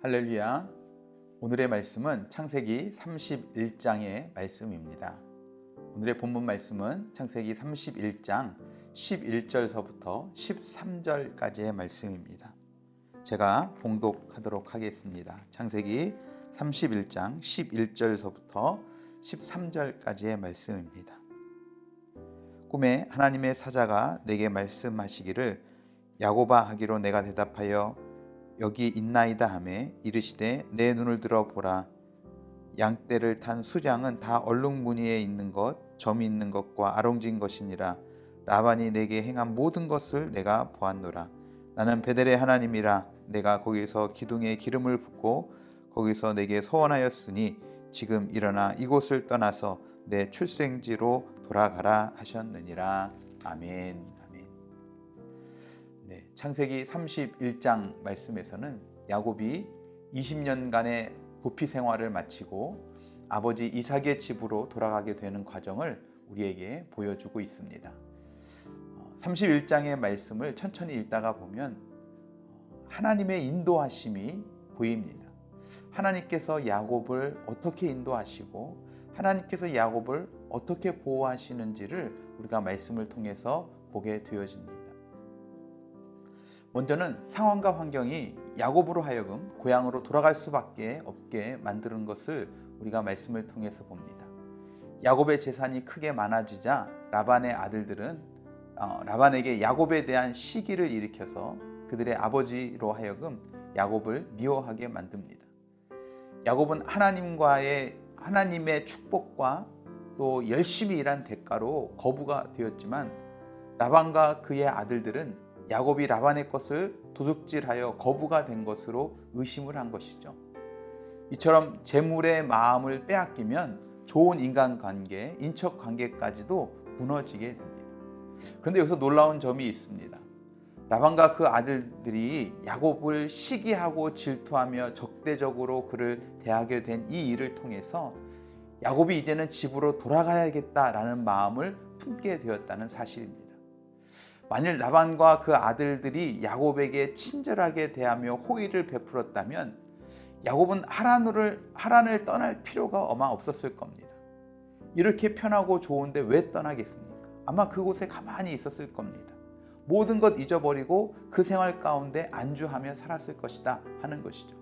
할렐루야. 오늘의 말씀은 창세기 31장의 말씀입니다. 오늘의 본문 말씀은 창세기 31장 11절서부터 13절까지의 말씀입니다. 제가 봉독하도록 하겠습니다. 창세기 31장 11절서부터 13절까지의 말씀입니다. 꿈에 하나님의 사자가 내게 말씀하시기를 야곱아 하기로 내가 대답하여 여기 있나이다 하매 이르시되 내 눈을 들어 보라. 양떼를 탄 수량은 다 얼룩무늬에 있는 것, 점이 있는 것과 아롱진 것이니라. 라반이 내게 행한 모든 것을 내가 보았노라. 나는 베델의 하나님이라. 내가 거기서 기둥에 기름을 붓고 거기서 내게 서원하였으니 지금 일어나 이곳을 떠나서 내 출생지로 돌아가라 하셨느니라. 아멘. 창세기 31장 말씀에서는 야곱이 20년간의 부피 생활을 마치고 아버지 이삭의 집으로 돌아가게 되는 과정을 우리에게 보여주고 있습니다. 31장의 말씀을 천천히 읽다가 보면 하나님의 인도하심이 보입니다. 하나님께서 야곱을 어떻게 인도하시고 하나님께서 야곱을 어떻게 보호하시는지를 우리가 말씀을 통해서 보게 되어집니다. 먼저는 상황과 환경이 야곱으로 하여금 고향으로 돌아갈 수밖에 없게 만드는 것을 우리가 말씀을 통해서 봅니다. 야곱의 재산이 크게 많아지자 라반의 아들들은 라반에게 야곱에 대한 시기를 일으켜서 그들의 아버지로 하여금 야곱을 미워하게 만듭니다. 야곱은 하나님의 축복과 또 열심히 일한 대가로 거부가 되었지만 라반과 그의 아들들은 야곱이 라반의 것을 도둑질하여 거부가 된 것으로 의심을 한 것이죠. 이처럼 재물의 마음을 빼앗기면 좋은 인간관계, 인척관계까지도 무너지게 됩니다. 그런데 여기서 놀라운 점이 있습니다. 라반과 그 아들들이 야곱을 시기하고 질투하며 적대적으로 그를 대하게 된 이 일을 통해서 야곱이 이제는 집으로 돌아가야겠다라는 마음을 품게 되었다는 사실입니다. 만일 라반과 그 아들들이 야곱에게 친절하게 대하며 호의를 베풀었다면 야곱은 하란을 떠날 필요가 아마 없었을 겁니다. 이렇게 편하고 좋은데 왜 떠나겠습니까? 아마 그곳에 가만히 있었을 겁니다. 모든 것 잊어버리고 그 생활 가운데 안주하며 살았을 것이다 하는 것이죠.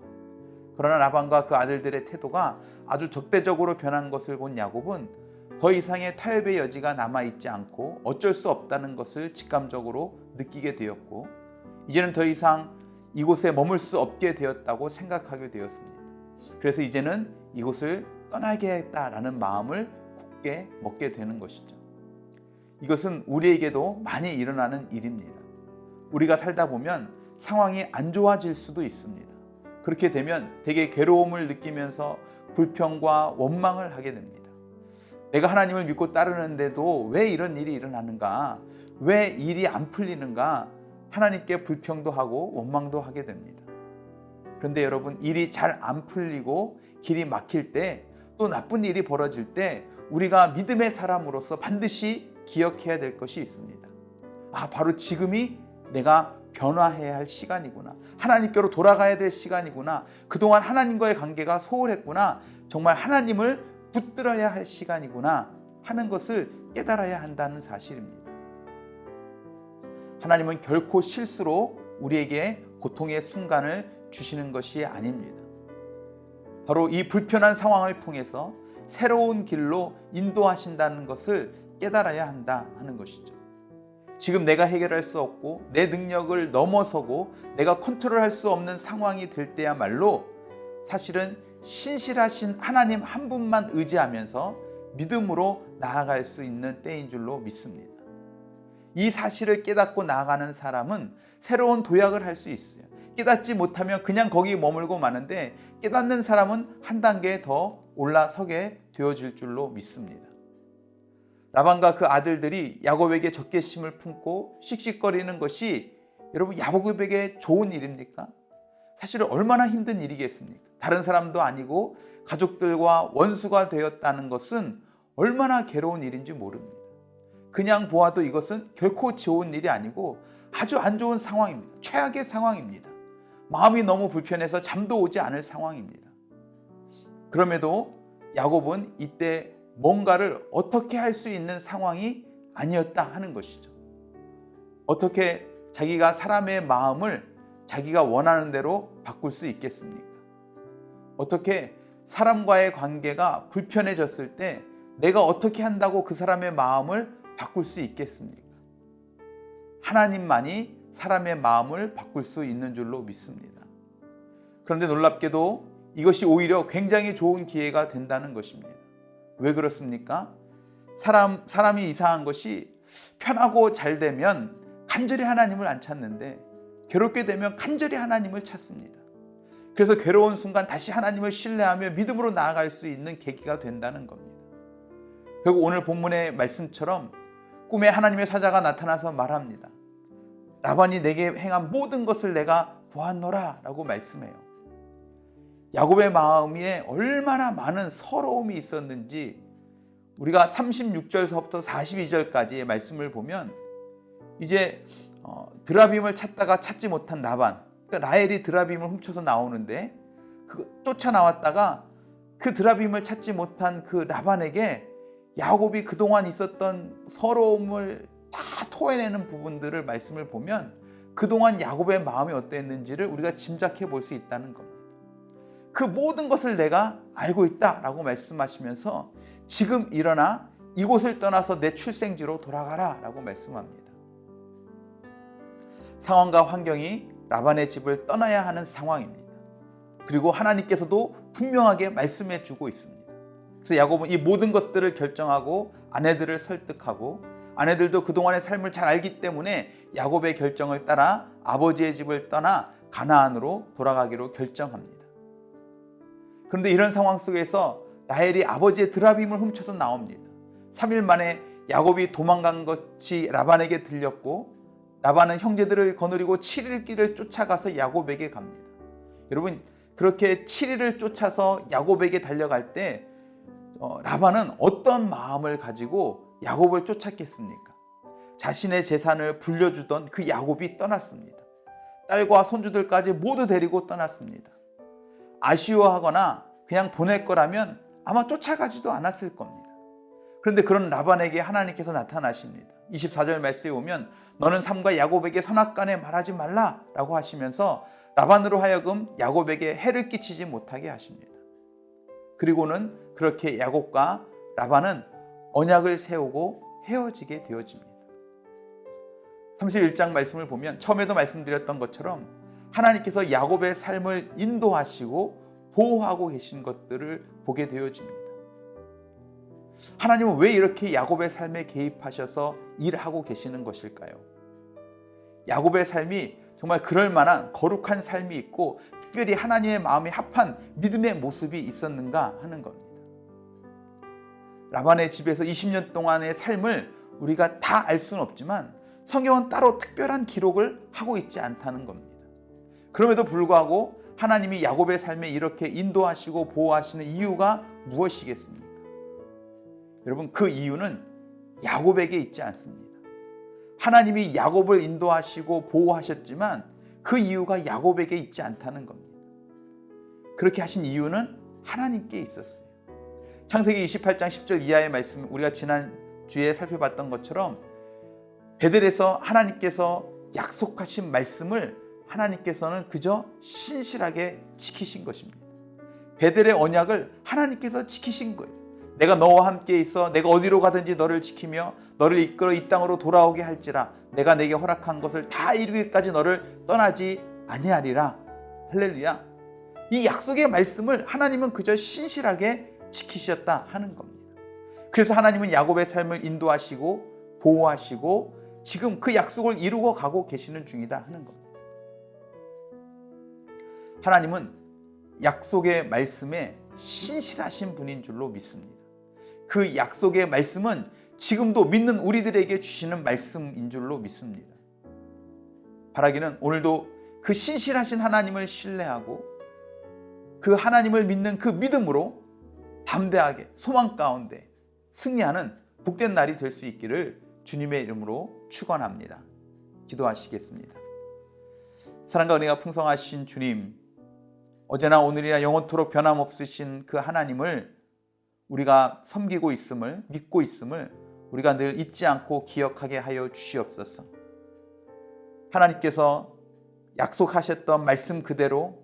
그러나 라반과 그 아들들의 태도가 아주 적대적으로 변한 것을 본 야곱은 더 이상의 타협의 여지가 남아있지 않고 어쩔 수 없다는 것을 직감적으로 느끼게 되었고 이제는 더 이상 이곳에 머물 수 없게 되었다고 생각하게 되었습니다. 그래서 이제는 이곳을 떠나야겠다라는 마음을 굳게 먹게 되는 것이죠. 이것은 우리에게도 많이 일어나는 일입니다. 우리가 살다 보면 상황이 안 좋아질 수도 있습니다. 그렇게 되면 되게 괴로움을 느끼면서 불평과 원망을 하게 됩니다. 내가 하나님을 믿고 따르는데도 왜 이런 일이 일어나는가? 왜 일이 안 풀리는가? 하나님께 불평도 하고 원망도 하게 됩니다. 그런데 여러분, 일이 잘 안 풀리고 길이 막힐 때, 또 나쁜 일이 벌어질 때 우리가 믿음의 사람으로서 반드시 기억해야 될 것이 있습니다. 바로 지금이 내가 변화해야 할 시간이구나. 하나님께로 돌아가야 될 시간이구나. 그동안 하나님과의 관계가 소홀했구나. 정말 하나님을 붙들어야 할 시간이구나 하는 것을 깨달아야 한다는 사실입니다. 하나님은 결코 실수로 우리에게 고통의 순간을 주시는 것이 아닙니다. 바로 이 불편한 상황을 통해서 새로운 길로 인도하신다는 것을 깨달아야 한다 하는 것이죠. 지금 내가 해결할 수 없고 내 능력을 넘어서고 내가 컨트롤할 수 없는 상황이 될 때야말로 사실은 신실하신 하나님 한 분만 의지하면서 믿음으로 나아갈 수 있는 때인 줄로 믿습니다. 이 사실을 깨닫고 나아가는 사람은 새로운 도약을 할 수 있어요. 깨닫지 못하면 그냥 거기 머물고 마는데 깨닫는 사람은 한 단계 더 올라서게 되어질 줄로 믿습니다. 라반과 그 아들들이 야곱에게 적개심을 품고 씩씩거리는 것이 여러분 야곱에게 좋은 일입니까? 사실은 얼마나 힘든 일이겠습니까? 다른 사람도 아니고 가족들과 원수가 되었다는 것은 얼마나 괴로운 일인지 모릅니다. 그냥 보아도 이것은 결코 좋은 일이 아니고 아주 안 좋은 상황입니다. 최악의 상황입니다. 마음이 너무 불편해서 잠도 오지 않을 상황입니다. 그럼에도 야곱은 이때 뭔가를 어떻게 할 수 있는 상황이 아니었다 하는 것이죠. 어떻게 자기가 사람의 마음을 자기가 원하는 대로 바꿀 수 있겠습니까? 어떻게 사람과의 관계가 불편해졌을 때 내가 어떻게 한다고 그 사람의 마음을 바꿀 수 있겠습니까? 하나님만이 사람의 마음을 바꿀 수 있는 줄로 믿습니다. 그런데 놀랍게도 이것이 오히려 굉장히 좋은 기회가 된다는 것입니다. 왜 그렇습니까? 사람이 이상한 것이 편하고 잘 되면 간절히 하나님을 안 찾는데 괴롭게 되면 간절히 하나님을 찾습니다. 그래서 괴로운 순간 다시 하나님을 신뢰하며 믿음으로 나아갈 수 있는 계기가 된다는 겁니다. 결국 오늘 본문의 말씀처럼 꿈에 하나님의 사자가 나타나서 말합니다. 라반이 내게 행한 모든 것을 내가 보았노라 라고 말씀해요. 야곱의 마음에 얼마나 많은 서러움이 있었는지 우리가 36절서부터 42절까지의 말씀을 보면 이제 드라빔을 찾다가 찾지 못한 라반, 그러니까 라헬이 드라빔을 훔쳐서 나오는데 쫓아 나왔다가 그 드라빔을 찾지 못한 그 라반에게 야곱이 그동안 있었던 서러움을 다 토해내는 부분들을 말씀을 보면 그동안 야곱의 마음이 어땠는지를 우리가 짐작해 볼 수 있다는 겁니다. 그 모든 것을 내가 알고 있다라고 말씀하시면서 지금 일어나 이곳을 떠나서 내 출생지로 돌아가라 라고 말씀합니다. 상황과 환경이 라반의 집을 떠나야 하는 상황입니다. 그리고 하나님께서도 분명하게 말씀해 주고 있습니다. 그래서 야곱은 이 모든 것들을 결정하고 아내들을 설득하고 아내들도 그동안의 삶을 잘 알기 때문에 야곱의 결정을 따라 아버지의 집을 떠나 가나안으로 돌아가기로 결정합니다. 그런데 이런 상황 속에서 라헬이 아버지의 드라빔을 훔쳐서 나옵니다. 3일 만에 야곱이 도망간 것이 라반에게 들렸고 라반은 형제들을 거느리고 7일 길을 쫓아가서 야곱에게 갑니다. 여러분 그렇게 7일을 쫓아서 야곱에게 달려갈 때 라반은 어떤 마음을 가지고 야곱을 쫓았겠습니까? 자신의 재산을 불려주던 그 야곱이 떠났습니다. 딸과 손주들까지 모두 데리고 떠났습니다. 아쉬워하거나 그냥 보낼 거라면 아마 쫓아가지도 않았을 겁니다. 그런데 그런 라반에게 하나님께서 나타나십니다. 24절 말씀에 보면 너는 삼가 야곱에게 선악간에 말하지 말라라고 하시면서 라반으로 하여금 야곱에게 해를 끼치지 못하게 하십니다. 그리고는 그렇게 야곱과 라반은 언약을 세우고 헤어지게 되어집니다. 31장 말씀을 보면 처음에도 말씀드렸던 것처럼 하나님께서 야곱의 삶을 인도하시고 보호하고 계신 것들을 보게 되어집니다. 하나님은 왜 이렇게 야곱의 삶에 개입하셔서 일하고 계시는 것일까요? 야곱의 삶이 정말 그럴 만한 거룩한 삶이 있고 특별히 하나님의 마음에 합한 믿음의 모습이 있었는가 하는 겁니다. 라반의 집에서 20년 동안의 삶을 우리가 다 알 수는 없지만 성경은 따로 특별한 기록을 하고 있지 않다는 겁니다. 그럼에도 불구하고 하나님이 야곱의 삶에 이렇게 인도하시고 보호하시는 이유가 무엇이겠습니까? 여러분 그 이유는 야곱에게 있지 않습니다. 하나님이 야곱을 인도하시고 보호하셨지만 그 이유가 야곱에게 있지 않다는 겁니다. 그렇게 하신 이유는 하나님께 있었어요. 창세기 28장 10절 이하의 말씀 우리가 지난 주에 살펴봤던 것처럼 베델에서 하나님께서 약속하신 말씀을 하나님께서는 그저 신실하게 지키신 것입니다. 베델의 언약을 하나님께서 지키신 거예요. 내가 너와 함께 있어 내가 어디로 가든지 너를 지키며 너를 이끌어 이 땅으로 돌아오게 할지라 내가 내게 허락한 것을 다 이루기까지 너를 떠나지 아니하리라. 할렐루야. 이 약속의 말씀을 하나님은 그저 신실하게 지키셨다 하는 겁니다. 그래서 하나님은 야곱의 삶을 인도하시고 보호하시고 지금 그 약속을 이루어 가고 계시는 중이다 하는 겁니다. 하나님은 약속의 말씀에 신실하신 분인 줄로 믿습니다. 그 약속의 말씀은 지금도 믿는 우리들에게 주시는 말씀인 줄로 믿습니다. 바라기는 오늘도 그 신실하신 하나님을 신뢰하고 그 하나님을 믿는 그 믿음으로 담대하게 소망 가운데 승리하는 복된 날이 될 수 있기를 주님의 이름으로 축원합니다. 기도하시겠습니다. 사랑과 은혜가 풍성하신 주님, 어제나 오늘이나 영원토록 변함없으신 그 하나님을 우리가 섬기고 있음을, 믿고 있음을 우리가 늘 잊지 않고 기억하게 하여 주시옵소서. 하나님께서 약속하셨던 말씀 그대로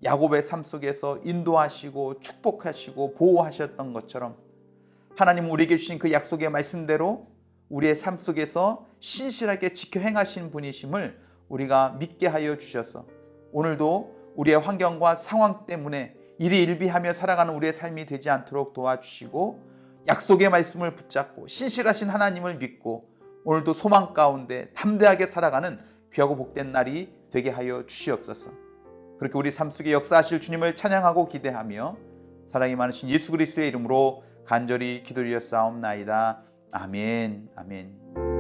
야곱의 삶 속에서 인도하시고 축복하시고 보호하셨던 것처럼 하나님 우리에게 주신 그 약속의 말씀대로 우리의 삶 속에서 신실하게 지켜 행하신 분이심을 우리가 믿게 하여 주셔서 오늘도 우리의 환경과 상황 때문에 일희일비하며 살아가는 우리의 삶이 되지 않도록 도와주시고 약속의 말씀을 붙잡고 신실하신 하나님을 믿고 오늘도 소망 가운데 담대하게 살아가는 귀하고 복된 날이 되게 하여 주시옵소서. 그렇게 우리 삶 속에 역사하실 주님을 찬양하고 기대하며 사랑이 많으신 예수 그리스도의 이름으로 간절히 기도드렸사옵나이다. 아멘. 아멘.